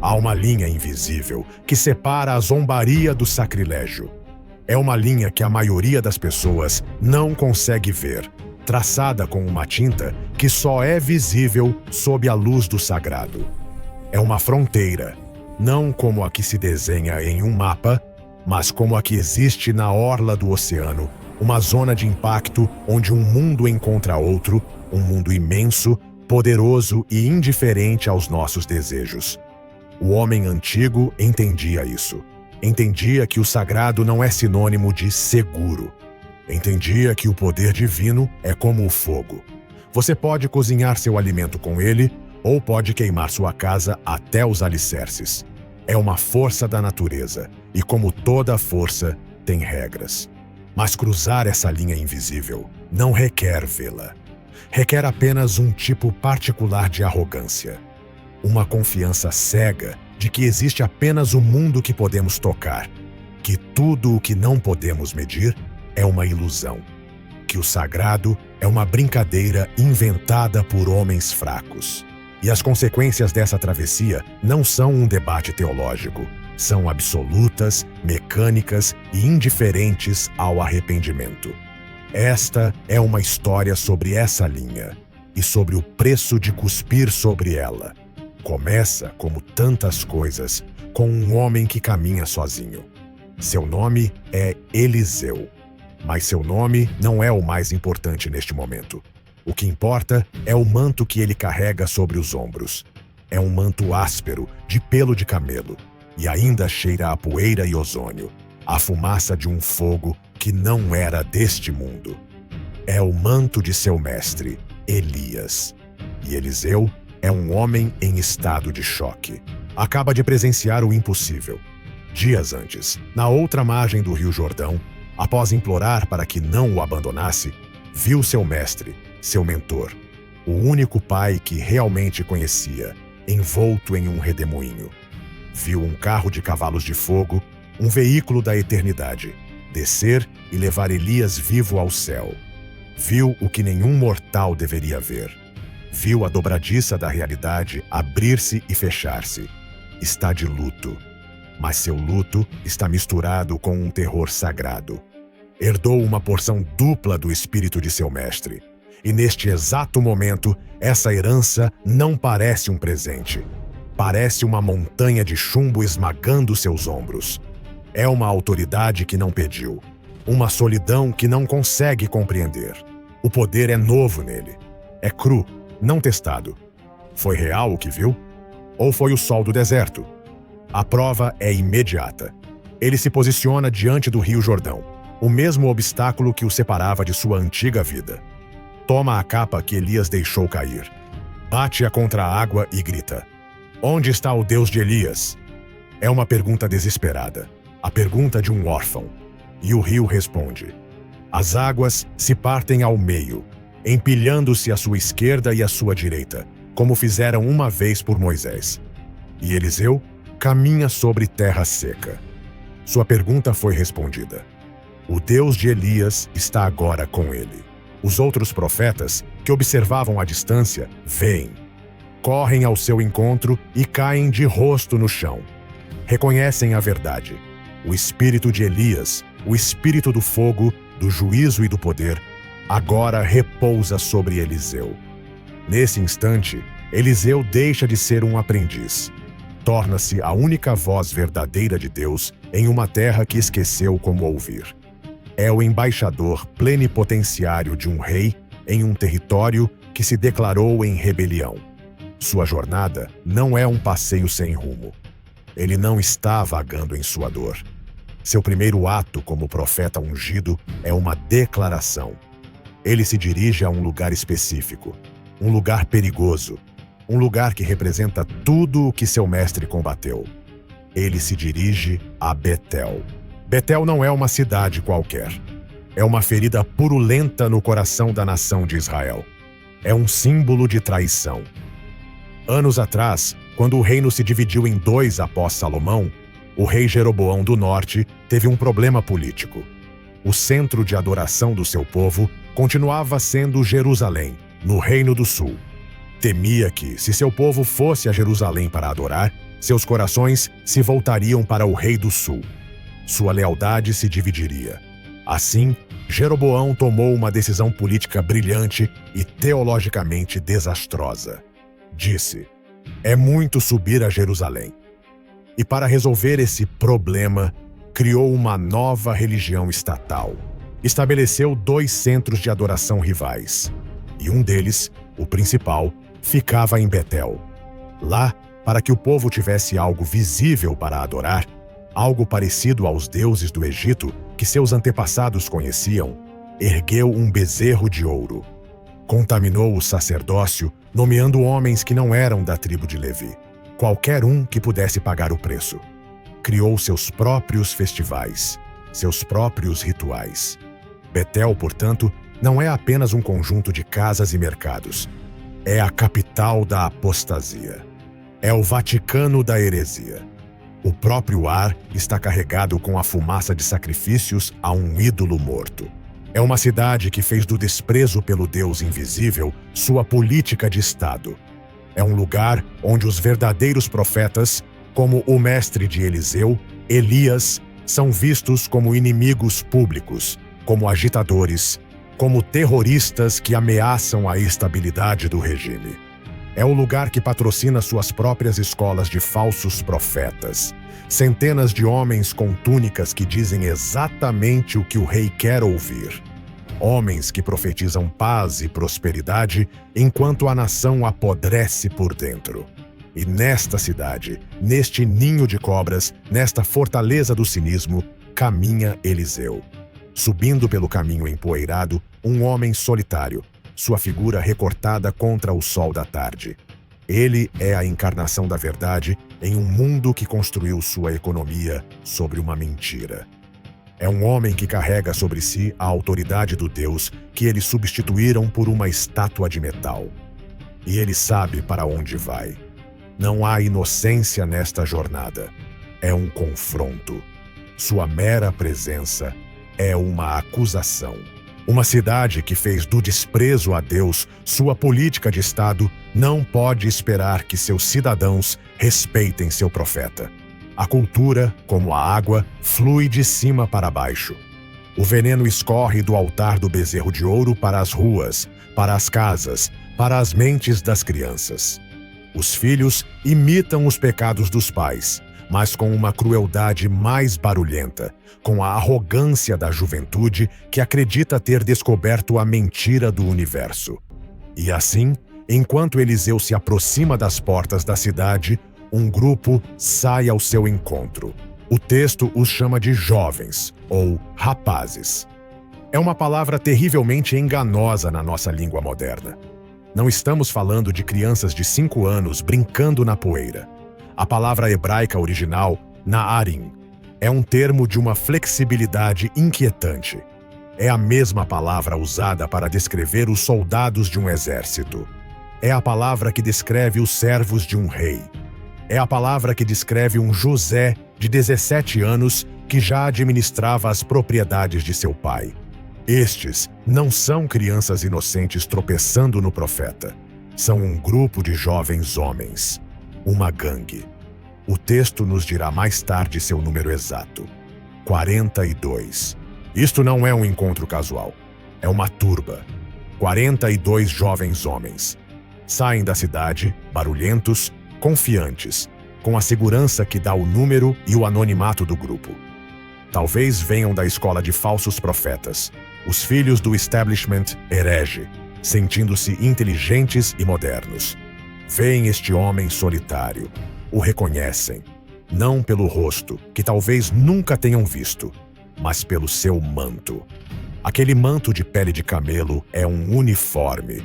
Há uma linha invisível que separa a zombaria do sacrilégio. É uma linha que a maioria das pessoas não consegue ver, traçada com uma tinta que só é visível sob a luz do sagrado. É uma fronteira, não como a que se desenha em um mapa, mas como a que existe na orla do oceano, uma zona de impacto onde um mundo encontra outro, um mundo imenso, poderoso e indiferente aos nossos desejos. O homem antigo entendia isso. Entendia que o sagrado não é sinônimo de seguro. Entendia que o poder divino é como o fogo. Você pode cozinhar seu alimento com ele, ou pode queimar sua casa até os alicerces. É uma força da natureza, e como toda força, tem regras. Mas cruzar essa linha invisível não requer vê-la. Requer apenas um tipo particular de arrogância. Uma confiança cega de que existe apenas o mundo que podemos tocar, que tudo o que não podemos medir é uma ilusão, que o sagrado é uma brincadeira inventada por homens fracos. E as consequências dessa travessia não são um debate teológico, são absolutas, mecânicas e indiferentes ao arrependimento. Esta é uma história sobre essa linha e sobre o preço de cuspir sobre ela. Começa, como tantas coisas, com um homem que caminha sozinho. Seu nome é Eliseu, mas seu nome não é o mais importante neste momento. O que importa é o manto que ele carrega sobre os ombros. É um manto áspero, de pelo de camelo, e ainda cheira a poeira e ozônio, a fumaça de um fogo que não era deste mundo. É o manto de seu mestre, Elias. E Eliseu é um homem em estado de choque. Acaba de presenciar o impossível. Dias antes, na outra margem do Rio Jordão, após implorar para que não o abandonasse, viu seu mestre, seu mentor, o único pai que realmente conhecia, envolto em um redemoinho. Viu um carro de cavalos de fogo, um veículo da eternidade, descer e levar Elias vivo ao céu. Viu o que nenhum mortal deveria ver. Viu a dobradiça da realidade abrir-se e fechar-se. Está de luto, mas seu luto está misturado com um terror sagrado. Herdou uma porção dupla do espírito de seu mestre. E neste exato momento, essa herança não parece um presente. Parece uma montanha de chumbo esmagando seus ombros. É uma autoridade que não pediu. Uma solidão que não consegue compreender. O poder é novo nele. É cru, não testado. Foi real o que viu? Ou foi o sol do deserto? A prova é imediata. Ele se posiciona diante do Rio Jordão, o mesmo obstáculo que o separava de sua antiga vida. Toma a capa que Elias deixou cair. Bate-a contra a água e grita: "Onde está o Deus de Elias?" É uma pergunta desesperada, a pergunta de um órfão. E o rio responde. As águas se partem ao meio, empilhando-se à sua esquerda e à sua direita, como fizeram uma vez por Moisés. E Eliseu caminha sobre terra seca. Sua pergunta foi respondida. O Deus de Elias está agora com ele. Os outros profetas, que observavam à distância, veem. Correm ao seu encontro e caem de rosto no chão. Reconhecem a verdade. O espírito de Elias, o espírito do fogo, do juízo e do poder, agora repousa sobre Eliseu. Nesse instante, Eliseu deixa de ser um aprendiz. Torna-se a única voz verdadeira de Deus em uma terra que esqueceu como ouvir. É o embaixador plenipotenciário de um rei em um território que se declarou em rebelião. Sua jornada não é um passeio sem rumo. Ele não está vagando em sua dor. Seu primeiro ato como profeta ungido é uma declaração. Ele se dirige a um lugar específico, um lugar perigoso, um lugar que representa tudo o que seu mestre combateu. Ele se dirige a Betel. Betel não é uma cidade qualquer. É uma ferida purulenta no coração da nação de Israel. É um símbolo de traição. Anos atrás, quando o reino se dividiu em dois após Salomão, o rei Jeroboão do Norte teve um problema político. O centro de adoração do seu povo continuava sendo Jerusalém, no Reino do Sul. Temia que, se seu povo fosse a Jerusalém para adorar, seus corações se voltariam para o rei do sul. Sua lealdade se dividiria. Assim, Jeroboão tomou uma decisão política brilhante e teologicamente desastrosa. Disse: "É muito subir a Jerusalém." E para resolver esse problema, criou uma nova religião estatal. Estabeleceu 2 centros de adoração rivais. E um deles, o principal, ficava em Betel. Lá, para que o povo tivesse algo visível para adorar, algo parecido aos deuses do Egito que seus antepassados conheciam, ergueu um bezerro de ouro. Contaminou o sacerdócio, nomeando homens que não eram da tribo de Levi, qualquer um que pudesse pagar o preço. Criou seus próprios festivais, seus próprios rituais. Betel, portanto, não é apenas um conjunto de casas e mercados. É a capital da apostasia. É o Vaticano da heresia. O próprio ar está carregado com a fumaça de sacrifícios a um ídolo morto. É uma cidade que fez do desprezo pelo Deus invisível sua política de Estado. É um lugar onde os verdadeiros profetas, como o mestre de Eliseu, Elias, são vistos como inimigos públicos, como agitadores, como terroristas que ameaçam a estabilidade do regime. É o lugar que patrocina suas próprias escolas de falsos profetas. Centenas de homens com túnicas que dizem exatamente o que o rei quer ouvir. Homens que profetizam paz e prosperidade enquanto a nação apodrece por dentro. E nesta cidade, neste ninho de cobras, nesta fortaleza do cinismo, caminha Eliseu. Subindo pelo caminho empoeirado, um homem solitário, sua figura recortada contra o sol da tarde. Ele é a encarnação da verdade em um mundo que construiu sua economia sobre uma mentira. É um homem que carrega sobre si a autoridade do Deus que eles substituíram por uma estátua de metal. E ele sabe para onde vai. Não há inocência nesta jornada. É um confronto. Sua mera presença é uma acusação. Uma cidade que fez do desprezo a Deus sua política de Estado não pode esperar que seus cidadãos respeitem seu profeta. A cultura, como a água, flui de cima para baixo. O veneno escorre do altar do bezerro de ouro para as ruas, para as casas, para as mentes das crianças. Os filhos imitam os pecados dos pais, mas com uma crueldade mais barulhenta, com a arrogância da juventude que acredita ter descoberto a mentira do universo. E assim, enquanto Eliseu se aproxima das portas da cidade, um grupo sai ao seu encontro. O texto os chama de jovens, ou rapazes. É uma palavra terrivelmente enganosa na nossa língua moderna. Não estamos falando de crianças de 5 anos brincando na poeira. A palavra hebraica original, na'arim, é um termo de uma flexibilidade inquietante. É a mesma palavra usada para descrever os soldados de um exército. É a palavra que descreve os servos de um rei. É a palavra que descreve um José de 17 anos que já administrava as propriedades de seu pai. Estes não são crianças inocentes tropeçando no profeta. São um grupo de jovens homens. Uma gangue. O texto nos dirá mais tarde seu número exato. 42. Isto não é um encontro casual. É uma turba. 42 jovens homens. Saem da cidade, barulhentos, confiantes, com a segurança que dá o número e o anonimato do grupo. Talvez venham da escola de falsos profetas, os filhos do establishment herege, sentindo-se inteligentes e modernos. Veem este homem solitário, o reconhecem, não pelo rosto, que talvez nunca tenham visto, mas pelo seu manto. Aquele manto de pele de camelo é um uniforme.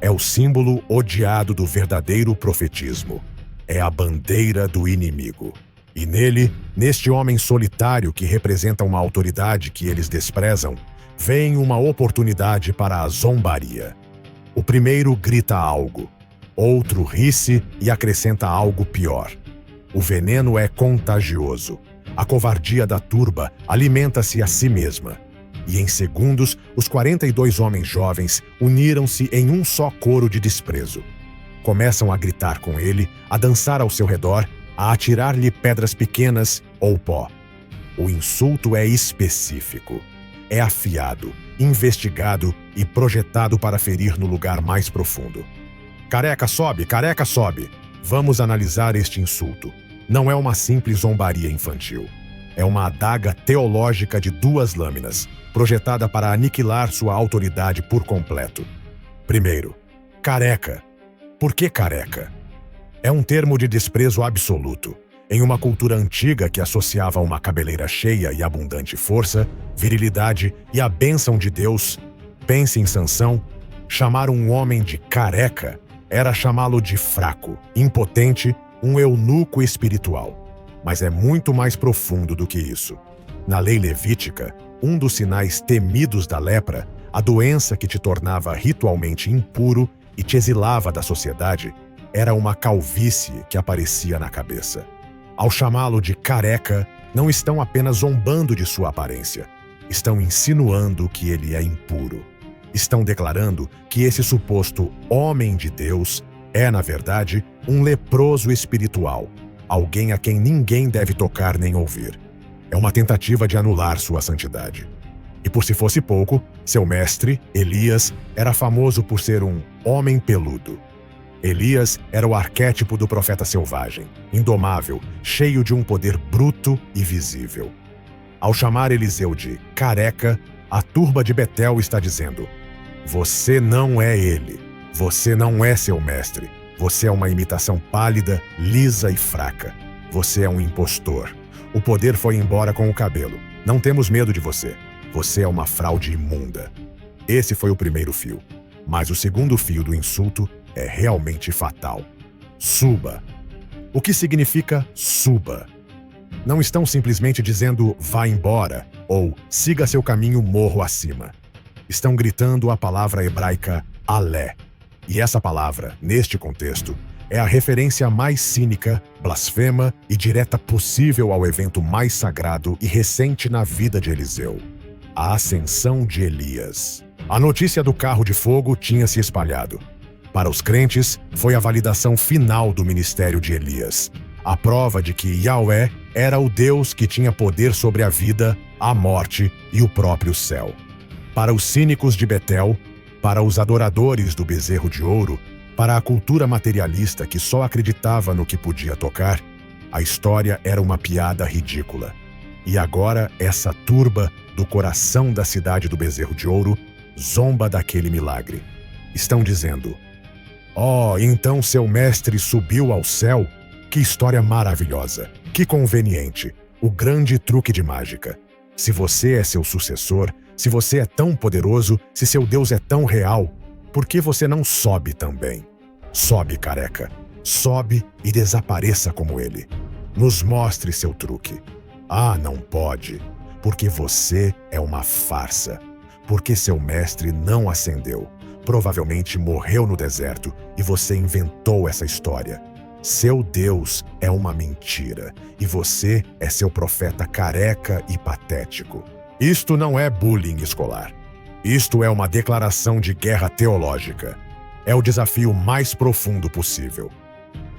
É o símbolo odiado do verdadeiro profetismo. É a bandeira do inimigo. E nele, neste homem solitário que representa uma autoridade que eles desprezam, vem uma oportunidade para a zombaria. O primeiro grita algo, outro ri-se e acrescenta algo pior. O veneno é contagioso. A covardia da turba alimenta-se a si mesma. E em segundos, os 42 homens jovens uniram-se em um só coro de desprezo. começam a gritar com ele, a dançar ao seu redor, a atirar-lhe pedras pequenas ou pó. O insulto é específico. É afiado, investigado e projetado para ferir no lugar mais profundo. Careca sobe, careca sobe. Vamos analisar este insulto. Não é uma simples zombaria infantil. É uma adaga teológica de 2 lâminas, projetada para aniquilar sua autoridade por completo. Primeiro, careca. Por que careca? É um termo de desprezo absoluto. Em uma cultura antiga que associava uma cabeleira cheia e abundante força, virilidade e a bênção de Deus, pense em Sansão, chamar um homem de careca era chamá-lo de fraco, impotente, um eunuco espiritual. Mas é muito mais profundo do que isso. Na lei levítica, um dos sinais temidos da lepra, a doença que te tornava ritualmente impuro e te exilava da sociedade, era uma calvície que aparecia na cabeça. Ao chamá-lo de careca, não estão apenas zombando de sua aparência. Estão insinuando que ele é impuro. Estão declarando que esse suposto homem de Deus é, na verdade, um leproso espiritual, alguém a quem ninguém deve tocar nem ouvir. É uma tentativa de anular sua santidade. E por se fosse pouco, seu mestre, Elias, era famoso por ser um homem peludo. Elias era o arquétipo do profeta selvagem, indomável, cheio de um poder bruto e visível. Ao chamar Eliseu de careca, a turba de Betel está dizendo: você não é ele, você não é seu mestre, você é uma imitação pálida, lisa e fraca. Você é um impostor. O poder foi embora com o cabelo. Não temos medo de você. Você é uma fraude imunda. Esse foi o primeiro fio. Mas o segundo fio do insulto é realmente fatal. Suba. O que significa suba? Não estão simplesmente dizendo vá embora ou siga seu caminho morro acima. Estão gritando a palavra hebraica alé. E essa palavra, neste contexto, é a referência mais cínica, blasfema e direta possível ao evento mais sagrado e recente na vida de Eliseu: a ascensão de Elias. A notícia do carro de fogo tinha se espalhado. Para os crentes, foi a validação final do ministério de Elias, a prova de que Yahweh era o Deus que tinha poder sobre a vida, a morte e o próprio céu. Para os cínicos de Betel, para os adoradores do bezerro de ouro, para a cultura materialista que só acreditava no que podia tocar, a história era uma piada ridícula. E agora essa turba do coração da cidade do bezerro de ouro zomba daquele milagre. Estão dizendo: oh, então seu mestre subiu ao céu? Que história maravilhosa! Que conveniente! O grande truque de mágica. Se você é seu sucessor, se você é tão poderoso, se seu Deus é tão real, por que você não sobe também? Sobe, careca. Sobe e desapareça como ele. Nos mostre seu truque. Ah, não pode. Porque você é uma farsa. Porque seu mestre não ascendeu. Provavelmente morreu no deserto e você inventou essa história. Seu Deus é uma mentira e você é seu profeta careca e patético. Isto não é bullying escolar. Isto é uma declaração de guerra teológica. É o desafio mais profundo possível.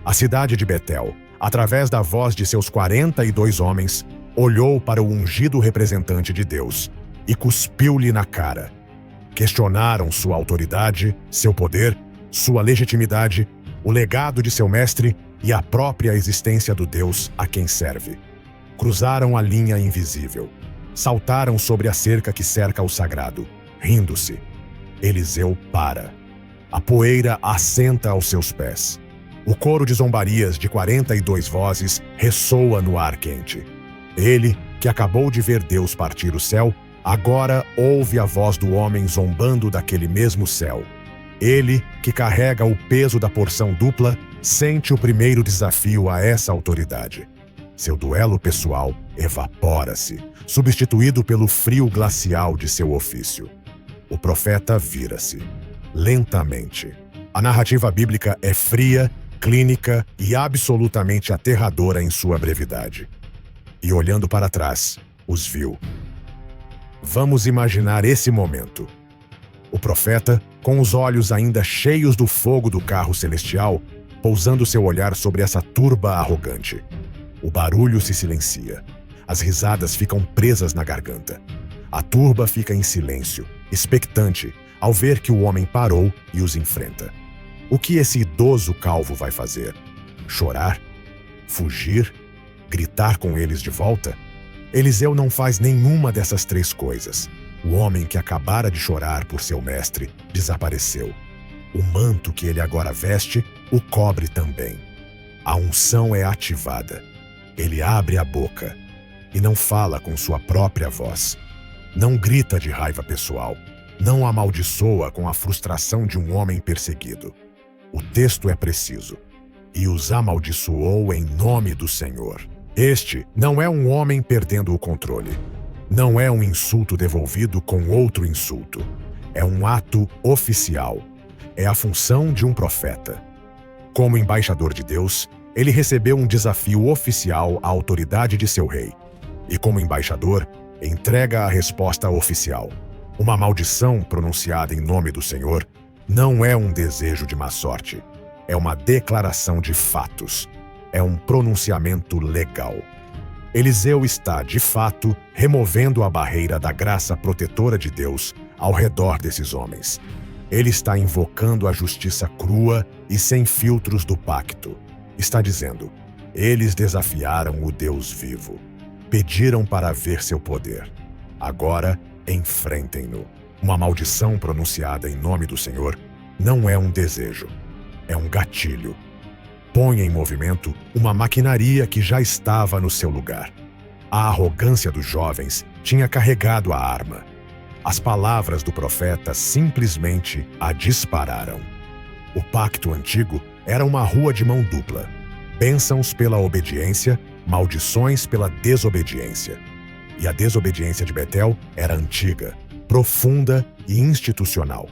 A cidade de Betel, através da voz de seus 42 homens, olhou para o ungido representante de Deus e cuspiu-lhe na cara. Questionaram sua autoridade, seu poder, sua legitimidade, o legado de seu mestre e a própria existência do Deus a quem serve. Cruzaram a linha invisível. Saltaram sobre a cerca que cerca o sagrado, rindo-se. Eliseu para. A poeira assenta aos seus pés. O coro de zombarias de 42 vozes ressoa no ar quente. Ele, que acabou de ver Deus partir o céu, agora ouve a voz do homem zombando daquele mesmo céu. Ele, que carrega o peso da porção dupla, sente o primeiro desafio a essa autoridade. Seu duelo pessoal evapora-se, substituído pelo frio glacial de seu ofício. O profeta vira-se, lentamente. A narrativa bíblica é fria, clínica e absolutamente aterradora em sua brevidade. E olhando para trás, os viu. Vamos imaginar esse momento. O profeta, com os olhos ainda cheios do fogo do carro celestial, pousando seu olhar sobre essa turba arrogante. O barulho se silencia. As risadas ficam presas na garganta. A turba fica em silêncio, expectante, ao ver que o homem parou e os enfrenta. O que esse idoso calvo vai fazer? Chorar? Fugir? Gritar com eles de volta? Eliseu não faz nenhuma dessas três coisas. O homem que acabara de chorar por seu mestre desapareceu. O manto que ele agora veste o cobre também. A unção é ativada. Ele abre a boca e não fala com sua própria voz. Não grita de raiva pessoal. Não amaldiçoa com a frustração de um homem perseguido. O texto é preciso. E os amaldiçoou em nome do Senhor. Este não é um homem perdendo o controle. Não é um insulto devolvido com outro insulto. É um ato oficial. É a função de um profeta. Como embaixador de Deus, ele recebeu um desafio oficial à autoridade de seu rei. E como embaixador, entrega a resposta oficial. Uma maldição pronunciada em nome do Senhor não é um desejo de má sorte. É uma declaração de fatos. É um pronunciamento legal. Eliseu está, de fato, removendo a barreira da graça protetora de Deus ao redor desses homens. Ele está invocando a justiça crua e sem filtros do pacto. Está dizendo: eles desafiaram o Deus vivo. Pediram para ver seu poder. Agora, enfrentem-no. Uma maldição pronunciada em nome do Senhor não é um desejo. É um gatilho. Põe em movimento uma maquinaria que já estava no seu lugar. A arrogância dos jovens tinha carregado a arma. As palavras do profeta simplesmente a dispararam. O pacto antigo era uma rua de mão dupla. Bênçãos pela obediência, maldições pela desobediência. E a desobediência de Betel era antiga, profunda e institucional.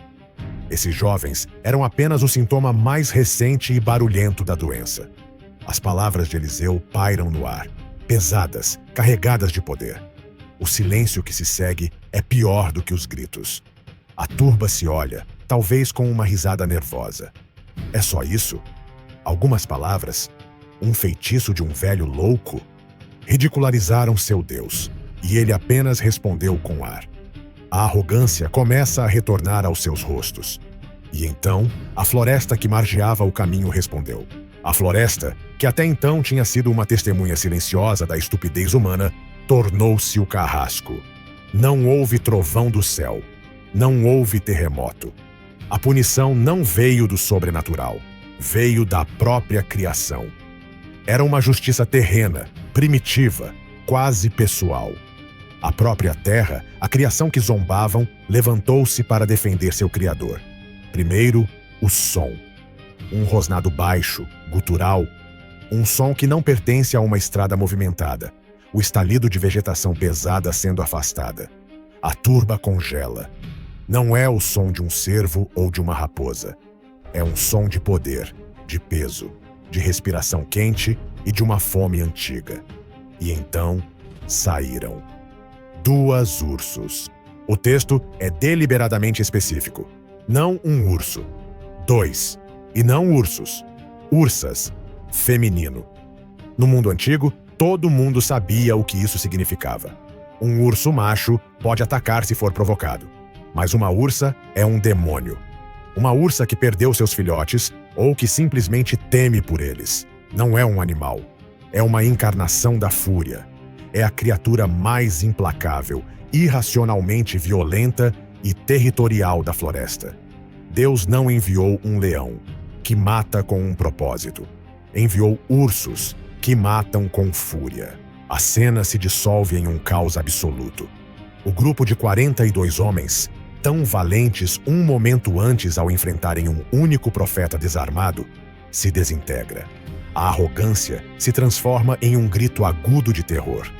Esses jovens eram apenas o sintoma mais recente e barulhento da doença. As palavras de Eliseu pairam no ar, pesadas, carregadas de poder. O silêncio que se segue é pior do que os gritos. A turba se olha, talvez com uma risada nervosa. É só isso? Algumas palavras? Um feitiço de um velho louco? Ridicularizaram seu Deus, e ele apenas respondeu com ar. A arrogância começa a retornar aos seus rostos. E então, a floresta que margeava o caminho respondeu. A floresta, que até então tinha sido uma testemunha silenciosa da estupidez humana, tornou-se o carrasco. Não houve trovão do céu. Não houve terremoto. A punição não veio do sobrenatural. Veio da própria criação. Era uma justiça terrena, primitiva, quase pessoal. A própria terra, a criação que zombavam, levantou-se para defender seu criador. Primeiro, o som. Um rosnado baixo, gutural. Um som que não pertence a uma estrada movimentada. O estalido de vegetação pesada sendo afastada. A turba congela. Não é o som de um cervo ou de uma raposa. É um som de poder, de peso, de respiração quente e de uma fome antiga. E então, saíram. 2 ursos. O texto é deliberadamente específico. Não um urso. 2. E não ursos. Ursas. Feminino. No mundo antigo, todo mundo sabia o que isso significava. Um urso macho pode atacar se for provocado. Mas uma ursa é um demônio. Uma ursa que perdeu seus filhotes ou que simplesmente teme por eles. Não é um animal. É uma encarnação da fúria. É a criatura mais implacável, irracionalmente violenta e territorial da floresta. Deus não enviou um leão, que mata com um propósito. Enviou ursos, que matam com fúria. A cena se dissolve em um caos absoluto. O grupo de 42 homens, tão valentes um momento antes ao enfrentarem um único profeta desarmado, se desintegra. A arrogância se transforma em um grito agudo de terror.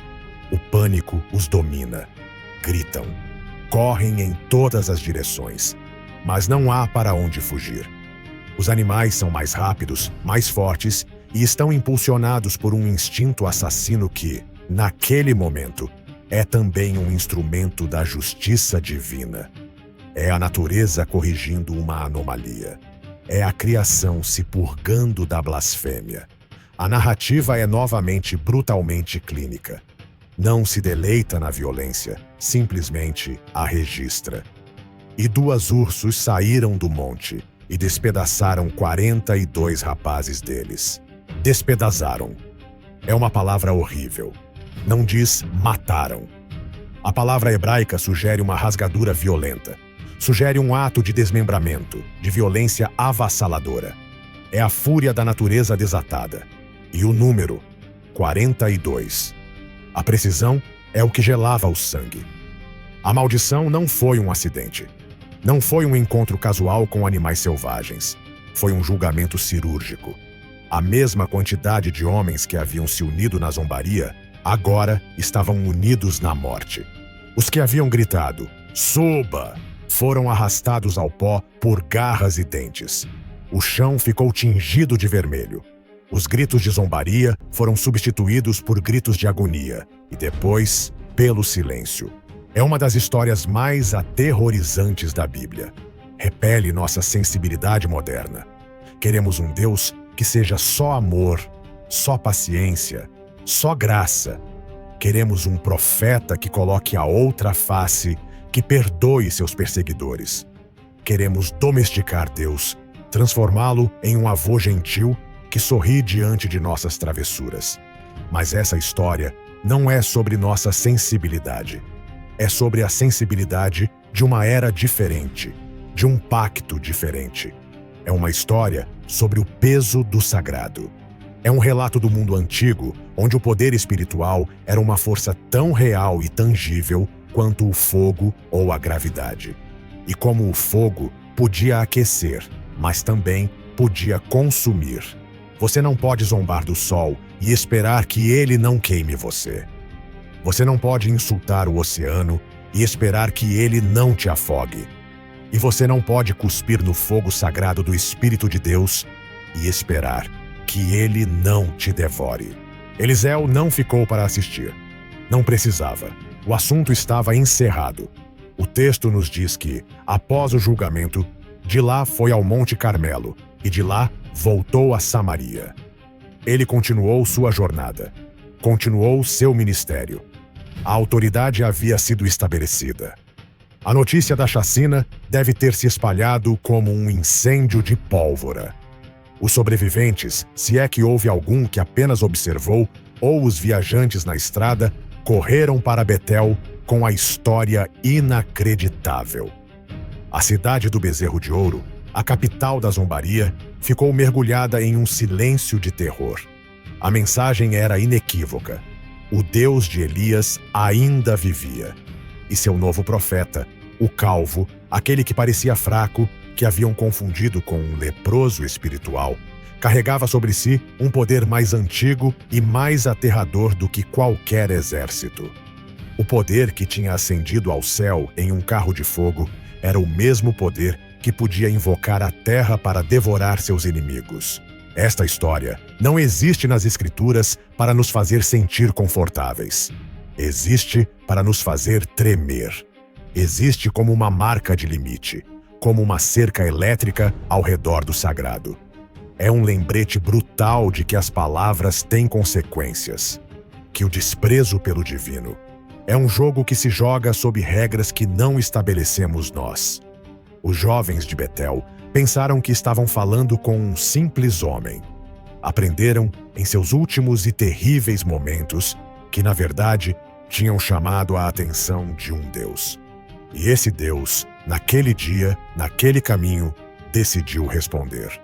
O pânico os domina. Gritam. Correm em todas as direções. Mas não há para onde fugir. Os animais são mais rápidos, mais fortes e estão impulsionados por um instinto assassino que, naquele momento, é também um instrumento da justiça divina. É a natureza corrigindo uma anomalia. É a criação se purgando da blasfêmia. A narrativa é novamente brutalmente clínica. Não se deleita na violência, simplesmente a registra. E 2 ursos saíram do monte e despedaçaram 42 rapazes deles. Despedaçaram. É uma palavra horrível. Não diz mataram. A palavra hebraica sugere uma rasgadura violenta. Sugere um ato de desmembramento, de violência avassaladora. É a fúria da natureza desatada. E o número, 42. A precisão é o que gelava o sangue. A maldição não foi um acidente. Não foi um encontro casual com animais selvagens. Foi um julgamento cirúrgico. A mesma quantidade de homens que haviam se unido na zombaria, agora estavam unidos na morte. Os que haviam gritado, "Suba!", foram arrastados ao pó por garras e dentes. O chão ficou tingido de vermelho. Os gritos de zombaria foram substituídos por gritos de agonia e depois, pelo silêncio. É uma das histórias mais aterrorizantes da Bíblia. Repele nossa sensibilidade moderna. Queremos um Deus que seja só amor, só paciência, só graça. Queremos um profeta que coloque a outra face, que perdoe seus perseguidores. Queremos domesticar Deus, transformá-lo em um avô gentil que sorri diante de nossas travessuras. Mas essa história não é sobre nossa sensibilidade. É sobre a sensibilidade de uma era diferente, de um pacto diferente. É uma história sobre o peso do sagrado. É um relato do mundo antigo, onde o poder espiritual era uma força tão real e tangível quanto o fogo ou a gravidade. E como o fogo podia aquecer, mas também podia consumir. Você não pode zombar do sol e esperar que ele não queime você. Você não pode insultar o oceano e esperar que ele não te afogue. E você não pode cuspir no fogo sagrado do Espírito de Deus e esperar que ele não te devore. Eliseu não ficou para assistir. Não precisava. O assunto estava encerrado. O texto nos diz que, após o julgamento, de lá foi ao Monte Carmelo e de lá voltou a Samaria. Ele continuou sua jornada. Continuou seu ministério. A autoridade havia sido estabelecida. A notícia da chacina deve ter se espalhado como um incêndio de pólvora. Os sobreviventes, se é que houve algum que apenas observou, ou os viajantes na estrada, correram para Betel com a história inacreditável. A cidade do Bezerro de Ouro, a capital da zombaria, ficou mergulhada em um silêncio de terror. A mensagem era inequívoca. O Deus de Elias ainda vivia. E seu novo profeta, o calvo, aquele que parecia fraco, que haviam confundido com um leproso espiritual, carregava sobre si um poder mais antigo e mais aterrador do que qualquer exército. O poder que tinha ascendido ao céu em um carro de fogo era o mesmo poder que podia invocar a terra para devorar seus inimigos. Esta história não existe nas Escrituras para nos fazer sentir confortáveis. Existe para nos fazer tremer. Existe como uma marca de limite, como uma cerca elétrica ao redor do sagrado. É um lembrete brutal de que as palavras têm consequências, que o desprezo pelo divino é um jogo que se joga sob regras que não estabelecemos nós. Os jovens de Betel pensaram que estavam falando com um simples homem. Aprenderam, em seus últimos e terríveis momentos, que, na verdade, tinham chamado a atenção de um Deus. E esse Deus, naquele dia, naquele caminho, decidiu responder.